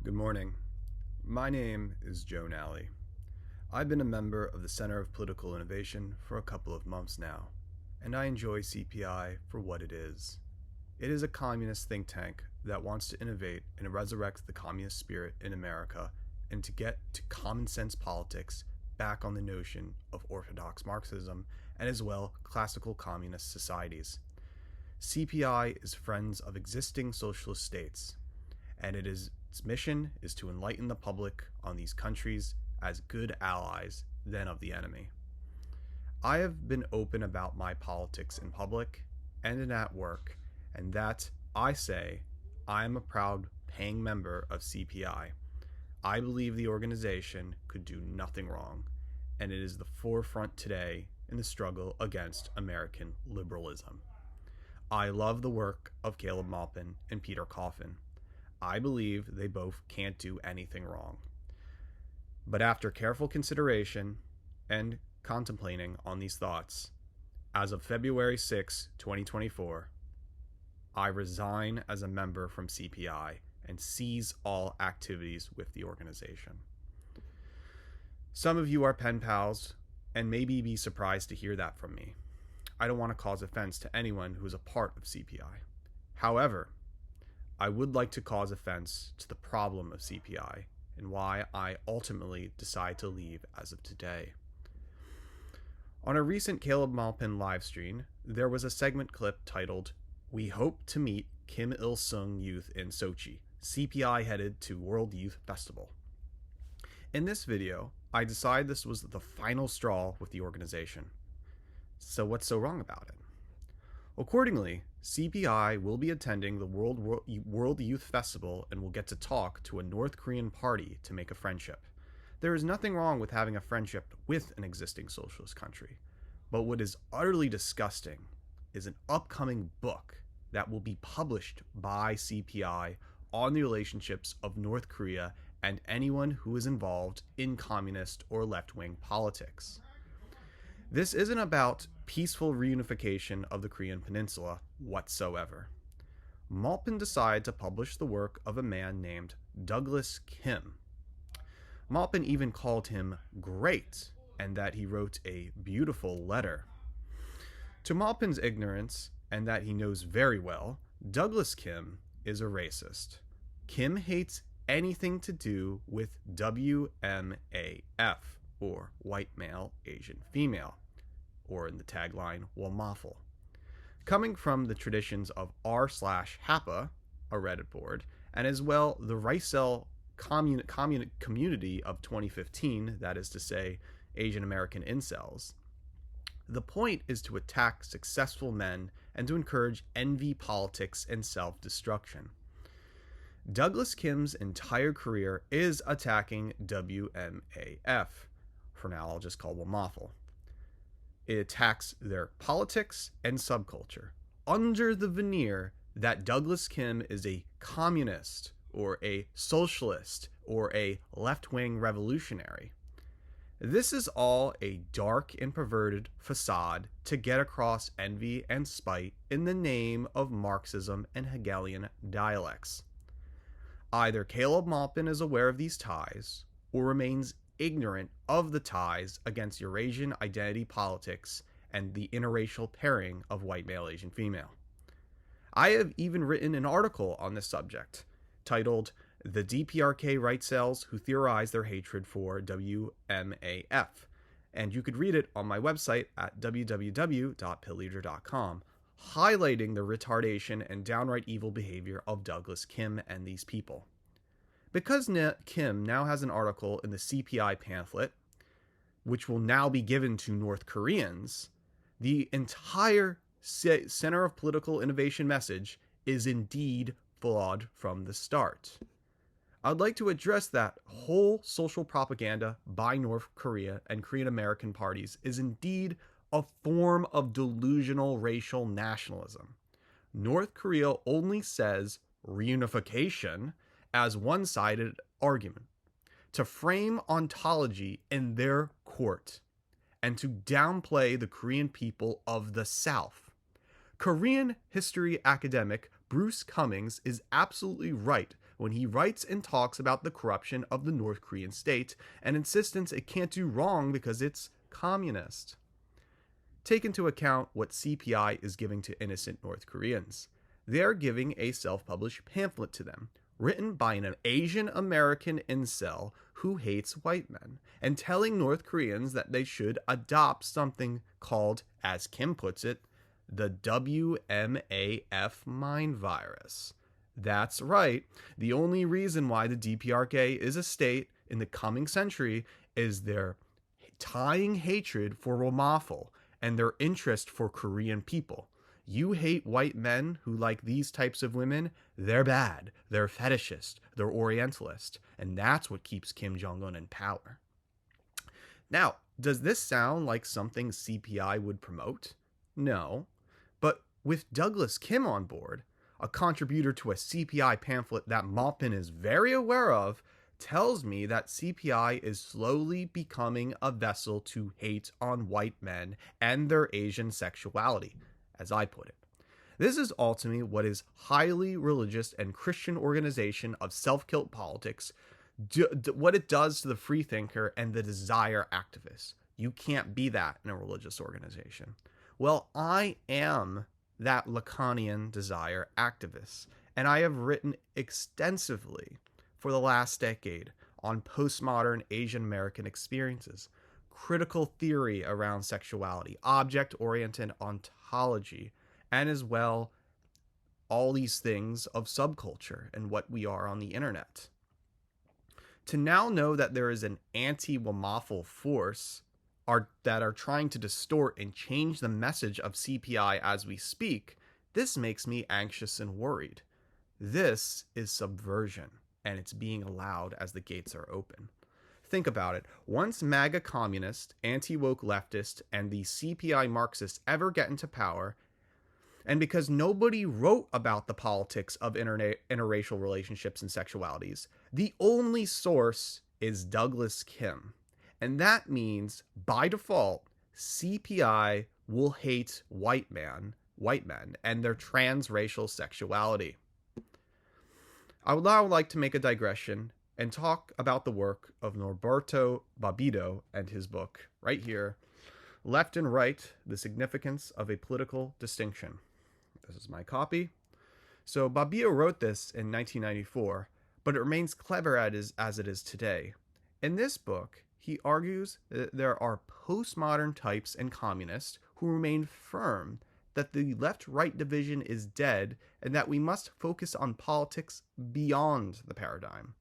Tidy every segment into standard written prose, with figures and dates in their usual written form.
Good morning. My name is Joe Nally. I've been a member of the Center of Political Innovation for a couple of months now, and I enjoy CPI for what it is. It is a communist think tank that wants to innovate and resurrect the communist spirit in America and to get to common sense politics back on the notion of orthodox Marxism and as well classical communist societies. CPI is friends of existing socialist states, and its mission is to enlighten the public on these countries as good allies than of the enemy. I have been open about my politics in public and at work, and that I say I am a proud paying member of CPI. I believe the organization could do nothing wrong, and it is the forefront today in the struggle against American liberalism. I love the work of Caleb Maupin and Peter Coffin. I believe they both can't do anything wrong. But after careful consideration and contemplating on these thoughts, as of February 6, 2024, I resign as a member from CPI and cease all activities with the organization. Some of you are pen pals and maybe be surprised to hear that from me. I don't want to cause offense to anyone who is a part of CPI. However, I would like to cause offense to the problem of CPI and why I ultimately decide to leave as of today. On a recent Caleb Maupin livestream, there was a segment clip titled, "We hope to meet Kim Il-sung youth in Sochi. CPI headed to World Youth Festival." In this video, I decided this was the final straw with the organization. So what's so wrong about it? Accordingly, CPI will be attending the World Youth Festival and will get to talk to a North Korean party to make a friendship. There is nothing wrong with having a friendship with an existing socialist country, but what is utterly disgusting is an upcoming book that will be published by CPI on the relationships of North Korea and anyone who is involved in communist or left-wing politics. This isn't about peaceful reunification of the Korean Peninsula whatsoever. Maupin decided to publish the work of a man named Douglas Kim. Maupin even called him great, and that he wrote a beautiful letter. To Maupin's ignorance, and that he knows very well, Douglas Kim is a racist. Kim hates anything to do with WMAF, or white male, Asian female, or in the tagline, WMAFL. Coming from the traditions of r/HAPA, a Reddit board, and as well the Ricel community of 2015, that is to say, Asian American incels, the point is to attack successful men and to encourage envy politics and self-destruction. Douglas Kim's entire career is attacking WMAF. For now, I'll just call WMAFL. It attacks their politics and subculture under the veneer that Douglas Kim is a communist or a socialist or a left-wing revolutionary. This is all a dark and perverted facade to get across envy and spite in the name of Marxism and Hegelian dialects. Either Caleb Maupin is aware of these ties or remains ignorant of the ties against Eurasian identity politics and the interracial pairing of white male Asian female. I have even written an article on this subject titled "The DPRK Right Cells Who Theorize Their Hatred for WMAF," and you could read it on my website at www.pilleater.com, highlighting the retardation and downright evil behavior of Douglas Kim and these people. Because Kim now has an article in the CPI pamphlet, which will now be given to North Koreans, the entire Center of Political Innovation message is indeed flawed from the start. I'd like to address that whole social propaganda by North Korea and Korean American parties is indeed a form of delusional racial nationalism. North Korea only says reunification as one-sided argument to frame ontology in their court and to downplay the Korean people of the South. Korean history academic Bruce Cummings is absolutely right when he writes and talks about the corruption of the North Korean state and insistence it can't do wrong because it's communist. Take into account what CPI is giving to innocent North Koreans. They're giving a self-published pamphlet to them, written by an Asian American incel who hates white men, and telling North Koreans that they should adopt something called, as Kim puts it, the WMAF mind virus. That's right, the only reason why the DPRK is a state in the coming century is their tying hatred for Romafel and their interest for Korean people. You hate white men who like these types of women, they're bad, they're fetishist, they're orientalist, and that's what keeps Kim Jong-un in power. Now, does this sound like something CPI would promote? No. But with Douglas Kim on board, a contributor to a CPI pamphlet that Maupin is very aware of, tells me that CPI is slowly becoming a vessel to hate on white men and their Asian sexuality, as I put it. This is ultimately what is highly religious and Christian organization of self-kilt politics, what it does to the freethinker and the desire activist. You can't be that in a religious organization. Well, I am that Lacanian desire activist, and I have written extensively for the last decade on postmodern Asian American experiences, critical theory around sexuality, object-oriented ontology, and as well all these things of subculture and what we are on the internet. To now know that there is an anti-Wamafel force that are trying to distort and change the message of CPI as we speak, this makes me anxious and worried. This is subversion, and it's being allowed as the gates are open. Think about it. Once MAGA communists, anti-woke leftists, and the CPI Marxists ever get into power, and because nobody wrote about the politics of interracial relationships and sexualities, the only source is Douglas Kim. And that means, by default, CPI will hate white men, and their transracial sexuality. I would now like to make a digression and talk about the work of Norberto Bobbito and his book, right here, Left and Right, The Significance of a Political Distinction. This is my copy. So Bobbito wrote this in 1994, but it remains clever as it is today. In this book, he argues that there are postmodern types and communists who remain firm that the left-right division is dead and that we must focus on politics beyond the paradigm.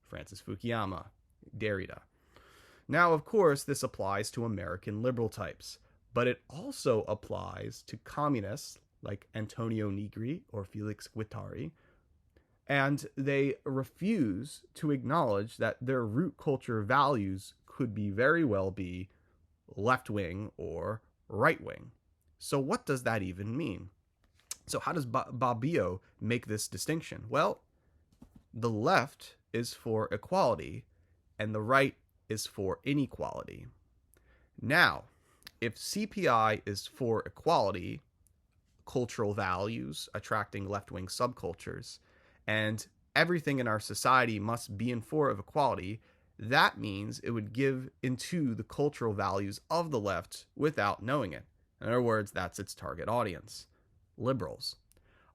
Francis Fukuyama, Derrida. Now, of course, this applies to American liberal types, but it also applies to communists like Antonio Negri or Felix Guattari, and they refuse to acknowledge that their root culture values could very well be left-wing or right-wing. So what does that even mean? So how does Bobbio make this distinction? Well, the left is for equality and the right is for inequality. Now, if CPI is for equality, cultural values, attracting left-wing subcultures, and everything in our society must be in favor of equality, that means it would give into the cultural values of the left without knowing it. In other words, that's its target audience, liberals.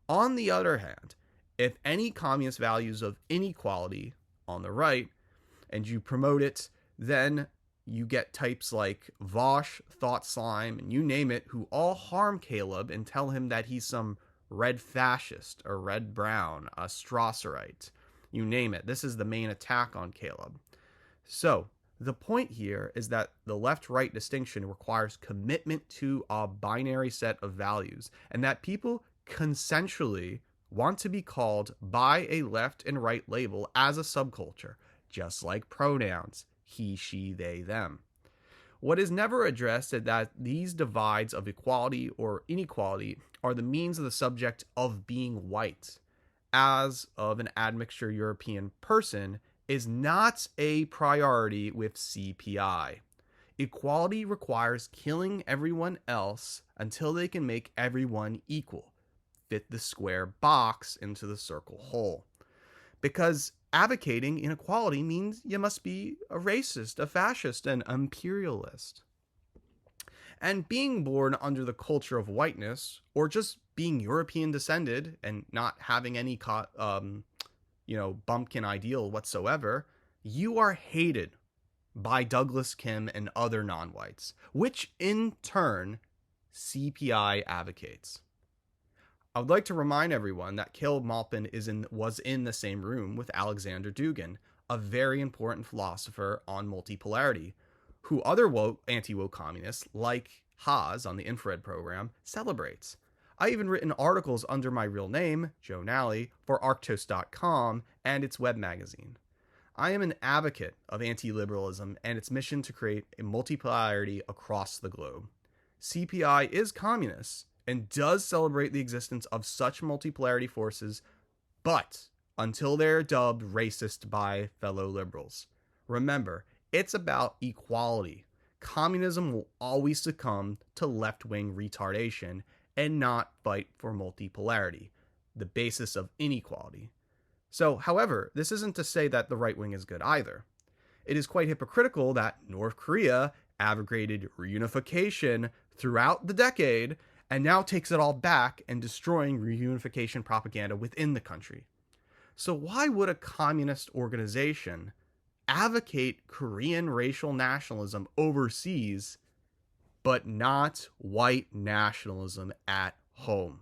On the other hand, if any communist values of inequality on the right, and you promote it, then you get types like Vosh, Thought Slime, and you name it, who all harm Caleb and tell him that he's some red fascist, or red brown, a Strasserite. You name it. This is the main attack on Caleb. So, the point here is that the left-right distinction requires commitment to a binary set of values, and that people consensually want to be called by a left and right label as a subculture, just like pronouns, he, she, they, them. What is never addressed is that these divides of equality or inequality are the means of the subject of being white, as of an admixture European person, is not a priority with CPI. Equality requires killing everyone else until they can make everyone equal. fit the square box into the circle hole. Because advocating inequality means you must be a racist, a fascist, an imperialist. And being born under the culture of whiteness, or just being European descended and not having any bumpkin ideal whatsoever, you are hated by Douglas Kim and other non-whites, which in turn CPI advocates. I would like to remind everyone that Caleb Maupin was in the same room with Alexander Dugin, a very important philosopher on multipolarity, who other anti-woke communists, like Haas on the Infrared program, celebrates. I even written articles under my real name, Joe Nally, for Arctos.com and its web magazine. I am an advocate of anti-liberalism and its mission to create a multipolarity across the globe. CPI is communist and does celebrate the existence of such multipolarity forces, but until they're dubbed racist by fellow liberals. Remember, it's about equality. Communism will always succumb to left-wing retardation and not fight for multipolarity, the basis of inequality. So, however, this isn't to say that the right wing is good either. It is quite hypocritical that North Korea advocated reunification throughout the decade and now takes it all back and destroying reunification propaganda within the country. So why would a communist organization advocate Korean racial nationalism overseas, but not white nationalism at home?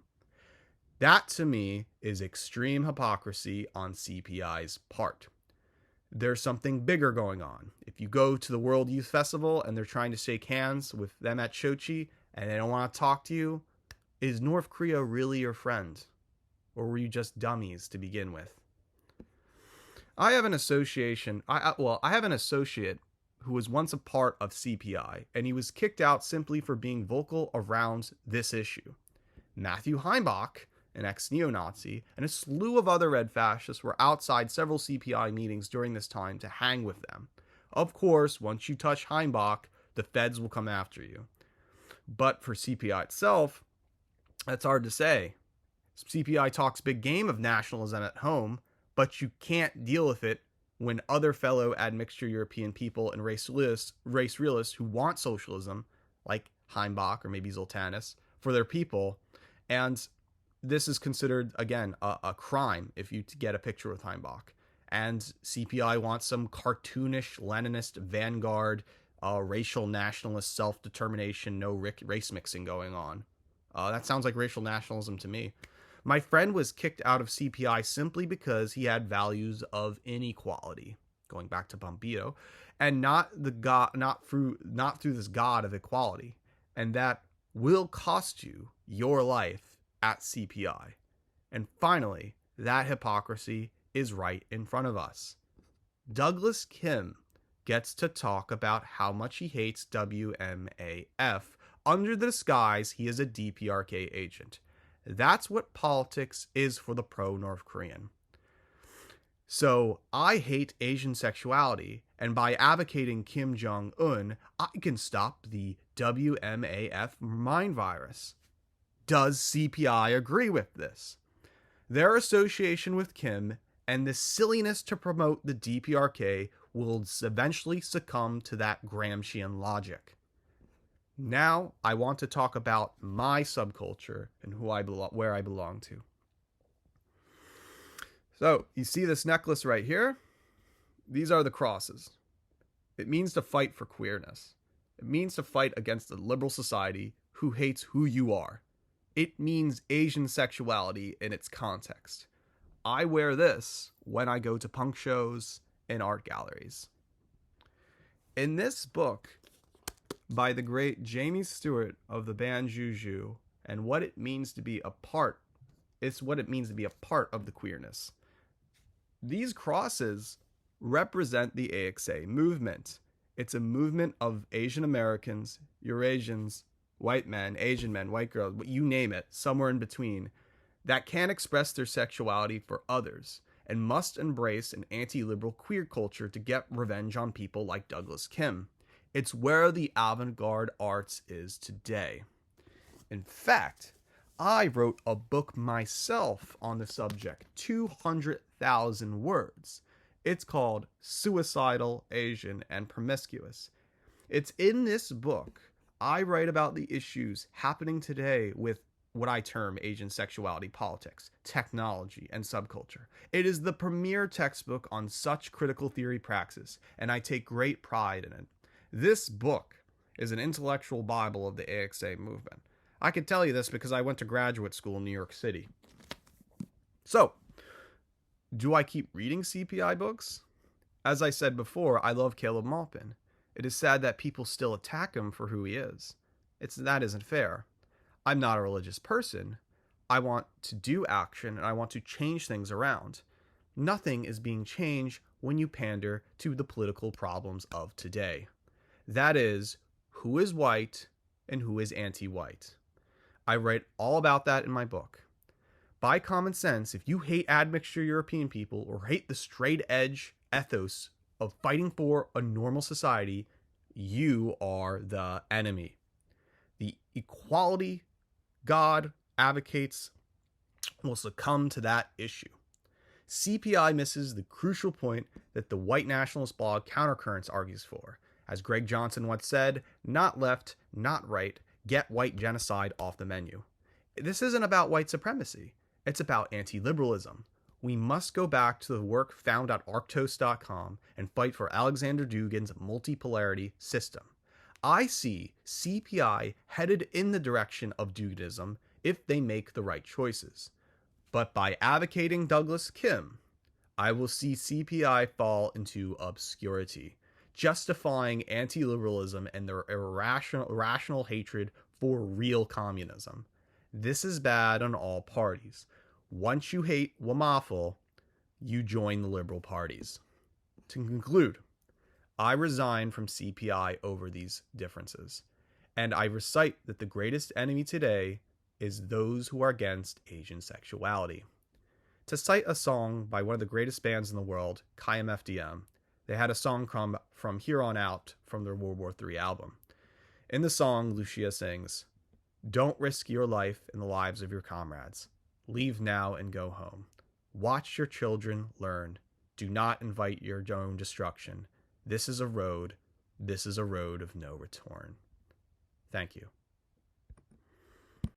That, to me, is extreme hypocrisy on CPI's part. There's something bigger going on. If you go to the World Youth Festival and they're trying to shake hands with them at Sochi and they don't want to talk to you, is North Korea really your friend? Or were you just dummies to begin with? I have an associate who was once a part of CPI, and he was kicked out simply for being vocal around this issue. Matthew Heimbach, an ex-neo-Nazi, and a slew of other red fascists were outside several CPI meetings during this time to hang with them. Of course, once you touch Heimbach, the feds will come after you. But for CPI itself, that's hard to say. CPI talks big game of nationalism at home, but you can't deal with it when other fellow admixture European people and race realists who want socialism, like Heimbach or maybe Zoltanis, for their people. And this is considered, again, a crime if you get a picture with Heimbach. And CPI wants some cartoonish Leninist vanguard, racial nationalist self-determination, no race mixing going on. That sounds like racial nationalism to me. My friend was kicked out of CPI simply because he had values of inequality, going back to Bombito, and not through this god of equality, and that will cost you your life at CPI. And finally, that hypocrisy is right in front of us. Douglas Kim gets to talk about how much he hates WMAF under the disguise he is a DPRK agent. That's what politics is for the pro-North Korean. So I hate Asian sexuality, and by advocating Kim Jong-un, I can stop the WMAF mind virus. Does CPI agree with this? Their association with Kim and the silliness to promote the DPRK will eventually succumb to that Gramscian logic. Now, I want to talk about my subculture and where I belong to. So, you see this necklace right here? These are the crosses. It means to fight for queerness. It means to fight against a liberal society who hates who you are. It means Asian sexuality in its context. I wear this when I go to punk shows and art galleries. In this book, by the great Jamie Stewart of the band Juju, and what it means to be a part of the queerness. These crosses represent the AXA movement. It's a movement of Asian Americans, Eurasians, white men, Asian men, white girls, you name it, somewhere in between, that can't express their sexuality for others and must embrace an anti-liberal queer culture to get revenge on people like Douglas Kim. It's where the avant-garde arts is today. In fact, I wrote a book myself on the subject, 200,000 words. It's called Suicidal, Asian, and Promiscuous. It's in this book I write about the issues happening today with what I term Asian sexuality politics, technology, and subculture. It is the premier textbook on such critical theory praxis, and I take great pride in it. This book is an intellectual bible of the AXA movement. I can tell you this because I went to graduate school in New York City. So, do I keep reading CPI books? As I said before, I love Caleb Maupin. It is sad that people still attack him for who he is. That isn't fair. I'm not a religious person. I want to do action and I want to change things around. Nothing is being changed when you pander to the political problems of today. That is, who is white and who is anti-white. I write all about that in my book. By common sense, if you hate admixture European people or hate the straight edge ethos of fighting for a normal society, you are the enemy. The equality God advocates will succumb to that issue. CPI misses the crucial point that the white nationalist blog Countercurrents argues for. As Greg Johnson once said, not left, not right, get white genocide off the menu. This isn't about white supremacy. It's about anti-liberalism. We must go back to the work found at Arctos.com and fight for Alexander Dugin's multipolarity system. I see CPI headed in the direction of Duginism if they make the right choices. But by advocating Douglas Kim, I will see CPI fall into obscurity, justifying anti-liberalism and their irrational hatred for real communism. This is bad on all parties. Once you hate Wamafel, you join the liberal parties. To conclude, I resign from CPI over these differences, and I recite that the greatest enemy today is those who are against Asian sexuality. To cite a song by one of the greatest bands in the world, KMFDM, they had a song from Here On Out from their World War III album. In the song, Lucia sings, "Don't risk your life and the lives of your comrades. Leave now and go home. Watch your children learn. Do not invite your own destruction. This is a road of no return." Thank you.